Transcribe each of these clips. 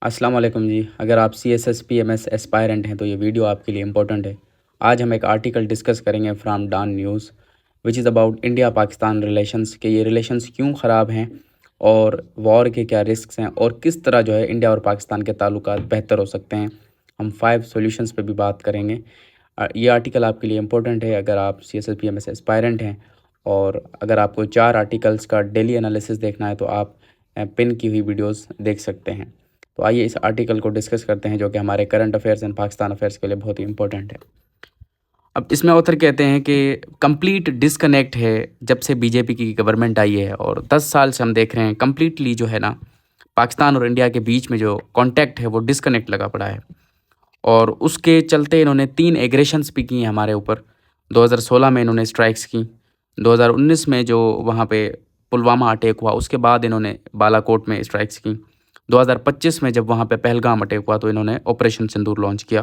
अस्सलाम वालेकुम जी। अगर आप CSSPMS एस्पायरेंट हैं तो ये वीडियो आपके लिए इम्पोर्टेंट है। आज हम एक आर्टिकल डिस्कस करेंगे from Dawn news which is about India Pakistan relations के ये रिलेशंस क्यों ख़राब हैं और वॉर के क्या रिस्क्स हैं और किस तरह जो है इंडिया और पाकिस्तान के ताल्लुकात बेहतर हो सकते हैं। हम 5 सॉल्यूशंस पे भी बात करेंगे। ये आर्टिकल आपके लिए इम्पोर्टेंट है अगर आप CSSPMS एस्पायरेंट हैं और अगर आपको 4 आर्टिकल्स का डेली एनालिसिस देखना है तो आप पिन की हुई वीडियोज़ देख सकते हैं। तो आइए इस आर्टिकल को डिस्कस करते हैं जो कि हमारे current affairs and Pakistan affairs के लिए बहुत ही इंपॉर्टेंट है। अब इसमें ऑथर कहते हैं कि कंप्लीट डिस्कनेक्ट है जब से बीजेपी की गवर्नमेंट आई है और 10 साल से हम देख रहे हैं कंप्लीटली जो है ना पाकिस्तान और इंडिया के बीच में जो कॉन्टैक्ट है वो डिस्कनेक्ट लगा पड़ा है। और उसके चलते इन्होंने 3 एग्रेशंस भी की हैं हमारे ऊपर। 2016 में इन्होंने स्ट्राइक्स की, 2019 में जो वहाँ पे पुलवामा अटैक हुआ उसके बाद इन्होंने बालाकोट में स्ट्राइक्स की, 2025 में जब वहाँ पे पहलगाम अटैक हुआ तो इन्होंने ऑपरेशन सिंदूर लॉन्च किया।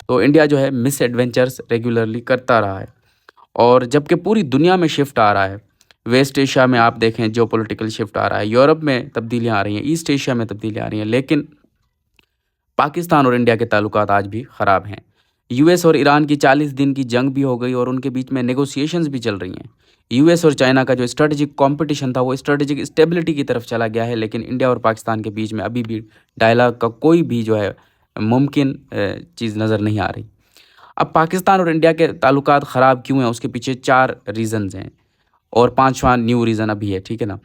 तो इंडिया जो है मिस एडवेंचर्स रेगुलरली करता रहा है और जबकि पूरी दुनिया में शिफ्ट आ रहा है। वेस्ट एशिया में आप देखें जो पॉलिटिकल शिफ्ट आ रहा है, यूरोप में तब्दीलियाँ आ रही हैं, ईस्ट एशिया में तब्दीलियाँ आ रही हैं, लेकिन पाकिस्तान और इंडिया के ताल्लुकात आज भी ख़राब हैं। यूएस और ईरान की 40 दिन की जंग भी हो गई और उनके बीच में नेगोशिएशंस भी चल रही हैं। यूएस और चाइना का जो स्ट्रेटजिक कंपटीशन था वो स्ट्रेटजिक स्टेबिलिटी की तरफ चला गया है, लेकिन इंडिया और पाकिस्तान के बीच में अभी भी डायलॉग का कोई भी जो है मुमकिन चीज़ नज़र नहीं आ रही। अब पाकिस्तान और इंडिया के ताल्लुकात ख़राब क्यों हैं उसके पीछे 4 रीज़न्स हैं और 5वां न्यू रीज़न अभी है, ठीक है ना।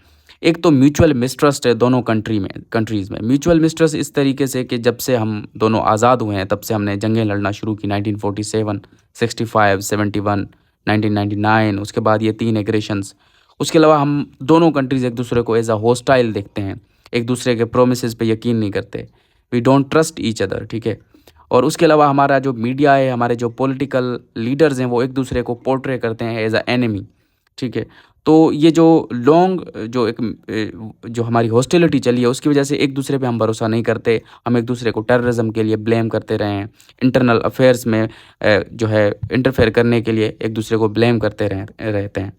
एक तो म्यूचुअल मिसट्रस्ट है दोनों कंट्रीज़ में। म्यूचुअल मिसट्रस्ट इस तरीके से कि जब से हम दोनों आज़ाद हुए हैं तब से हमने जंगें लड़ना शुरू की, 1947, 65, 71, 1999, उसके बाद ये 3 एग्रेशंस। उसके अलावा हम दोनों कंट्रीज़ एक दूसरे को एज़ अ हॉस्टाइल देखते हैं, एक दूसरे के प्रोमिसेस पे यकीन नहीं करते। We don't trust each other, ठीक है। और उसके अलावा हमारा जो मीडिया है, हमारे जो पॉलिटिकल लीडर्स हैं वो एक दूसरे को पोर्ट्रे करते हैं एज़ अ एनिमी, ठीक है। तो ये जो लॉन्ग जो हमारी हॉस्टिलिटी चली है उसकी वजह से एक दूसरे पे हम भरोसा नहीं करते। हम एक दूसरे को टेररिज्म के लिए ब्लेम करते रहे हैं, इंटरनल अफेयर्स में जो है इंटरफेयर करने के लिए एक दूसरे को ब्लेम करते रहते हैं।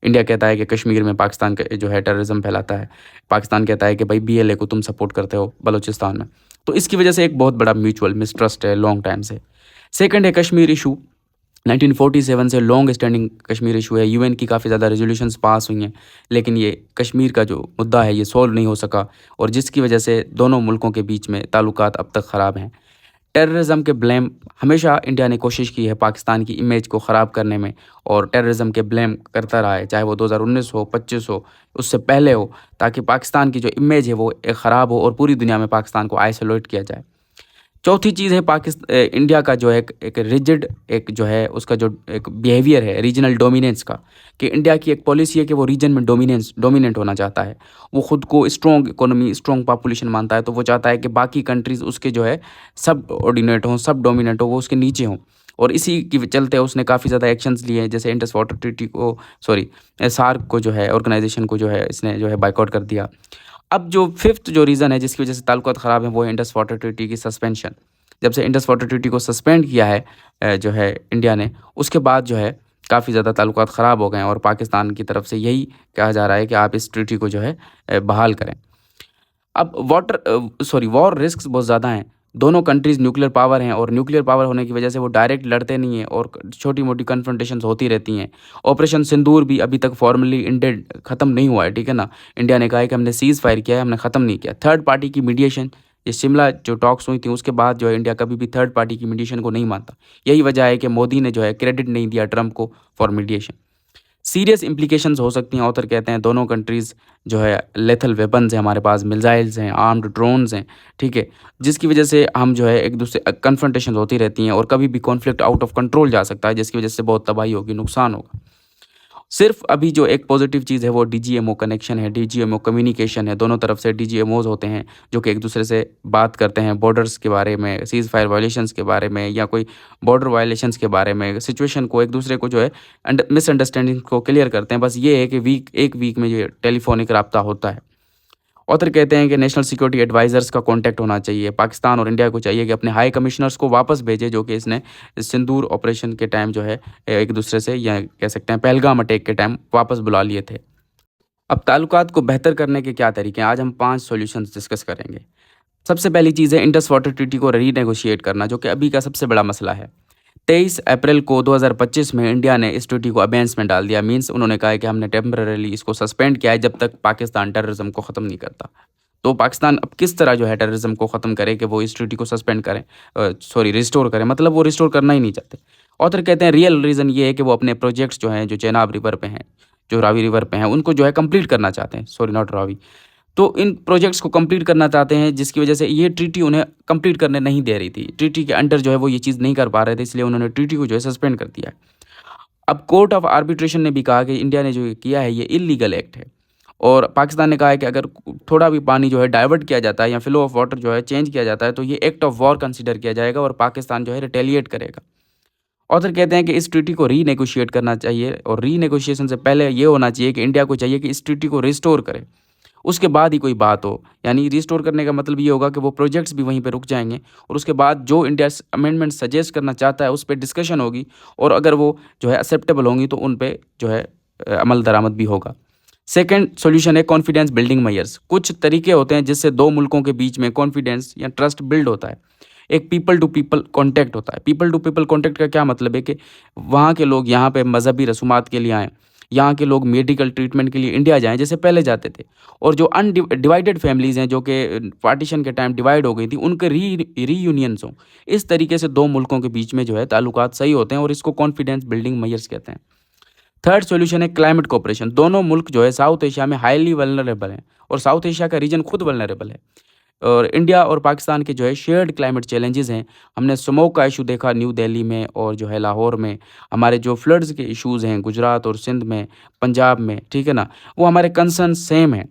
इंडिया कहता है कि कश्मीर में पाकिस्तान का जो है टेररिज्म फैलाता है, पाकिस्तान कहता है कि भाई BLA को तुम सपोर्ट करते हो बलूचिस्तान में। तो इसकी वजह से एक बहुत बड़ा म्यूचुअल मिसट्रस्ट है लॉन्ग टाइम से। सेकंड है कश्मीर इशू। 1947 से लॉन्ग स्टैंडिंग कश्मीर इशू है। UN की काफ़ी ज़्यादा रेजोल्यूशंस पास हुई हैं, लेकिन ये कश्मीर का जो मुद्दा है ये सॉल्व नहीं हो सका और जिसकी वजह से दोनों मुल्कों के बीच में ताल्लुकात अब तक ख़राब हैं। टेररिज्म के ब्लेम हमेशा इंडिया ने कोशिश की है पाकिस्तान की इमेज को ख़राब करने में और टेररिज्म के ब्लेम करता रहा है, चाहे वो 2019 हो, 25 हो, उससे पहले हो, ताकि पाकिस्तान की जो इमेज है वो ख़राब हो और पूरी दुनिया में पाकिस्तान को आइसोलेट किया जाए। चौथी चीज़ है इंडिया का जो है एक रिजिड एक जो है उसका जो एक बिहेवियर है रीजनल डोमिनेंस का, कि इंडिया की एक पॉलिसी है कि वो रीजन में डोमिनेंट होना चाहता है। वो खुद को स्ट्रॉन्ग इकोनॉमी, स्ट्रॉन्ग पॉपुलेशन मानता है, तो वो चाहता है कि बाकी कंट्रीज़ उसके जो है सब ऑर्डिनेट हों, सब डोमिनेंट हो, वो उसके नीचे हों। और इसी के चलते उसने काफ़ी ज़्यादा एक्शंस लिए हैं, जैसे इंडस वाटर ट्रीटी को, सॉरी, सार्क को जो है ऑर्गेनाइजेशन को जो है इसने जो है बाइकआउट कर दिया। अब जो फिफ्थ जो रीज़न है जिसकी वजह से ताल्लुकात ख़राब है वो है इंडस वाटर ट्रीटी की सस्पेंशन। जब से इंडस वाटर ट्रीटी को सस्पेंड किया है जो है इंडिया ने, उसके बाद जो है काफ़ी ज़्यादा ताल्लुकात ख़राब हो गए हैं और पाकिस्तान की तरफ से यही कहा जा रहा है कि आप इस ट्रीटी को जो है बहाल करें। अब वॉर रिस्क्स बहुत ज़्यादा हैं। दोनों कंट्रीज़ न्यूक्लियर पावर हैं और न्यूक्लियर पावर होने की वजह से वो डायरेक्ट लड़ते नहीं हैं और छोटी-मोटी कन्फ्रंटेशंस होती रहती हैं। ऑपरेशन सिंदूर भी अभी तक फॉर्मली एंडेड ख़त्म नहीं हुआ है, ठीक है ना। इंडिया ने कहा है कि हमने सीज़ फायर किया है, हमने ख़त्म नहीं किया। थर्ड पार्टी की मीडिएशन, ये शिमला जो टॉक्स हुई थी उसके बाद जो है इंडिया कभी भी थर्ड पार्टी की मीडिएशन को नहीं मानता। यही वजह है कि मोदी ने जो है क्रेडिट नहीं दिया ट्रंप को फॉर मीडिएशन। सीरियस इम्प्लीकेशंस हो सकती हैं। ऑथर कहते हैं दोनों कंट्रीज़ जो है लेथल वेपन्स हैं, हमारे पास मिसाइल्स हैं, आर्म्ड ड्रोन्स हैं, ठीक है, जिसकी वजह से हम जो है एक दूसरे कन्फ्रंटेशन होती रहती हैं और कभी भी कॉन्फ्लिक्ट आउट ऑफ कंट्रोल जा सकता है, जिसकी वजह से बहुत तबाही होगी, नुकसान होगा। सिर्फ अभी जो एक पॉजिटिव चीज़ है वो DGMO कनेक्शन है, DGMO कम्युनिकेशन है। दोनों तरफ से DGMOs होते हैं जो कि एक दूसरे से बात करते हैं बॉर्डर्स के बारे में, सीज़ फायर वायलेशंस के बारे में या कोई बॉर्डर वायलेशंस के बारे में, सिचुएशन को एक दूसरे को जो है मिसअंडरस्टैंडिंग को क्लियर करते हैं। बस ये है कि एक वीक में ये टेलीफोनिक रब्ता होता है। ऑथर कहते हैं कि नेशनल सिक्योरिटी एडवाइज़र्स का कॉन्टैक्ट होना चाहिए। पाकिस्तान और इंडिया को चाहिए कि अपने हाई कमिश्नर्स को वापस भेजे जो कि इसने सिंदूर ऑपरेशन के टाइम जो है एक दूसरे से, या कह सकते हैं पहलगाम अटैक के टाइम, वापस बुला लिए थे। अब ताल्लुकात को बेहतर करने के क्या तरीके हैं, आज हम 5 सॉल्यूशंस डिस्कस करेंगे। सबसे पहली चीज़ है इंडस वाटर ट्रीटी को रीनेगोशिएट करना, जो कि अभी का सबसे बड़ा मसला है। 23 अप्रैल को 2025 में इंडिया ने इस ट्रीटी को अबेंस में डाल दिया। मीन्स उन्होंने कहा है कि हमने टेम्पररीली इसको सस्पेंड किया है जब तक पाकिस्तान टेररिज्म को ख़त्म नहीं करता। तो पाकिस्तान अब किस तरह जो है टेररिज्म को ख़त्म करे कि वो इस ट्रीटी को सस्पेंड करें, रिस्टोर करें, मतलब वो रिस्टोर करना ही नहीं चाहते। ऑथर कहते हैं रियल रीज़न ये है कि वो अपने प्रोजेक्ट्स जो हैं, जो चेनाब रिवर पे हैं, जो रावी रिवर पे हैं, उनको जो है कंप्लीट करना चाहते हैं। Sorry, not Ravi. तो इन प्रोजेक्ट्स को कंप्लीट करना चाहते हैं, जिसकी वजह से ये ट्रीटी उन्हें कंप्लीट करने नहीं दे रही थी। ट्रीटी के अंडर जो है वो ये चीज़ नहीं कर पा रहे थे, इसलिए उन्होंने ट्रीटी को जो है सस्पेंड कर दिया है। अब कोर्ट ऑफ आर्बिट्रेशन ने भी कहा कि इंडिया ने जो ये किया है ये इलीगल एक्ट है, और पाकिस्तान ने कहा है कि अगर थोड़ा भी पानी जो है डाइवर्ट किया जाता है या फ्लो ऑफ वाटर जो है चेंज किया जाता है तो ये एक्ट ऑफ वॉर कंसिडर किया जाएगा और पाकिस्तान जो है रिटेलिएट करेगा। ऑथर कहते हैं कि इस ट्रीटी को रीनेगोशिएट करना चाहिए, और रीनेगोशिएशन से पहले ये होना चाहिए कि इंडिया को चाहिए कि इस ट्रीटी को रिस्टोर करे, उसके बाद ही कोई बात हो। यानी रिस्टोर करने का मतलब ये होगा कि वो प्रोजेक्ट्स भी वहीं पे रुक जाएंगे, और उसके बाद जो इंडिया अमेंडमेंट सजेस्ट करना चाहता है उस पर डिस्कशन होगी, और अगर वो जो है एक्सेप्टेबल होंगी तो उन पे जो है अमल दरामद भी होगा। सेकेंड सोल्यूशन है कॉन्फिडेंस बिल्डिंग मेजर्स। कुछ तरीके होते हैं जिससे दो मुल्कों के बीच में कॉन्फिडेंस या ट्रस्ट बिल्ड होता है। एक पीपल टू पीपल कॉन्टैक्ट होता है। पीपल टू पीपल कॉन्टैक्ट का क्या मतलब है कि वहाँ के लोग यहाँ पे मजहबी रसूमात के लिए आएँ, यहाँ के लोग मेडिकल ट्रीटमेंट के लिए इंडिया जाएँ जैसे पहले जाते थे, और जो डिवाइडेड फैमिलीज़ हैं जो कि पार्टीशन के टाइम डिवाइड हो गई थी, उनके रीयूनियंस हों। इस तरीके से दो मुल्कों के बीच में जो है ताल्लुकात सही होते हैं, और इसको कॉन्फिडेंस बिल्डिंग मेजर्स कहते हैं। थर्ड सॉल्यूशन है क्लाइमेट कोऑपरेशन। दोनों मुल्क जो है साउथ एशिया में हाईली वल्नरेबल हैं, और साउथ एशिया का रीजन खुद वल्नरेबल है, और इंडिया और पाकिस्तान के जो है शेयर्ड क्लाइमेट चैलेंजेस हैं। हमने स्मोक का इशू देखा न्यू दिल्ली में और जो है लाहौर में। हमारे जो फ्लड्स के इश्यूज़ हैं गुजरात और सिंध में, पंजाब में, ठीक है ना, वो हमारे कंसर्न सेम हैं।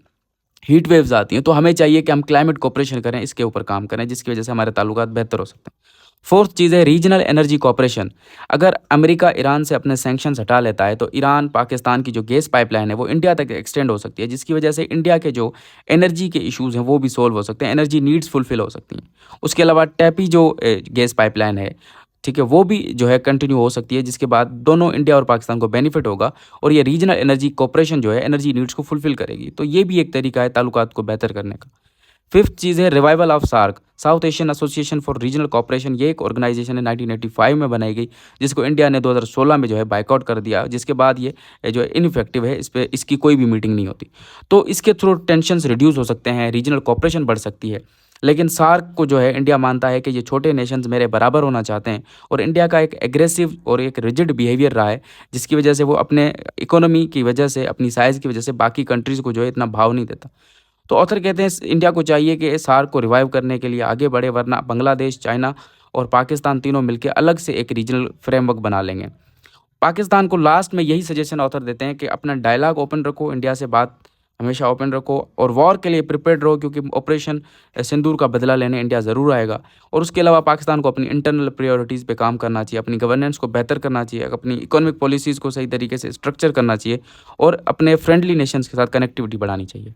हीट वेव्स आती हैं, तो हमें चाहिए कि हम क्लाइमेट कोऑपरेशन करें, इसके ऊपर काम करें, जिसकी वजह से हमारे ताल्लुकात बेहतर हो सकते हैं। फोर्थ चीज़ है रीजनल एनर्जी कोऑपरेशन। अगर अमेरिका ईरान से अपने सैंक्शंस हटा लेता है तो ईरान पाकिस्तान की जो गैस पाइपलाइन है वो इंडिया तक एक्सटेंड हो सकती है, जिसकी वजह से इंडिया के जो एनर्जी के इश्यूज़ हैं वो भी सोल्व हो सकते हैं, एनर्जी नीड्स फुलफिल हो सकती हैं। उसके अलावा टैपी जो गैस पाइपलाइन है, ठीक है, वो भी जो है कंटिन्यू हो सकती है, जिसके बाद दोनों इंडिया और पाकिस्तान को बेनिफिट होगा, और ये रीजनल एनर्जी कोऑपरेशन जो है एनर्जी नीड्स को फुलफिल करेगी। तो ये भी एक तरीका है ताल्लुकात को बेहतर करने का। फिफ्थ चीज़ है revival of SAARC, South Asian Association for Regional Cooperation. ये एक ऑर्गेनाइजेशन है 1985 में बनाई गई, जिसको इंडिया ने 2016 में जो है बाइकआउट कर दिया, जिसके बाद ये जो है इनइफेक्टिव है, इस पर इसकी कोई भी मीटिंग नहीं होती। तो इसके थ्रू टेंशन्स रिड्यूस हो सकते हैं, रीजनल कोऑपरेशन बढ़ सकती है। लेकिन सार्क को जो है इंडिया मानता है कि ये छोटे नेशंस मेरे बराबर होना चाहते हैं, और इंडिया का एक एग्रेसिव और एक रिजिड बिहेवियर रहा है, जिसकी वजह से वो अपने इकोनॉमी की वजह से, अपनी साइज़ की वजह से बाकी कंट्रीज़ को जो है इतना भाव नहीं देता। तो ऑथर कहते हैं इंडिया को चाहिए कि सार्क को रिवाइव करने के लिए आगे बढ़े, वरना बांग्लादेश, चाइना और पाकिस्तान तीनों मिलकर अलग से एक रीजनल फ्रेमवर्क बना लेंगे। पाकिस्तान को लास्ट में यही सजेशन ऑथर देते हैं कि अपना डायलॉग ओपन रखो, इंडिया से बात हमेशा ओपन रखो, और वॉर के लिए प्रिपेयर्ड रहो, क्योंकि ऑपरेशन सिंदूर का बदला लेने इंडिया ज़रूर आएगा। और उसके अलावा पाकिस्तान को अपनी इंटरनल प्रायोरिटीज़ पे काम करना चाहिए, अपनी गवर्नेंस को बेहतर करना चाहिए, अपनी इकोनॉमिक पॉलिसीज़ को सही तरीके से स्ट्रक्चर करना चाहिए, और अपने फ्रेंडली नेशंस के साथ कनेक्टिविटी बढ़ानी चाहिए।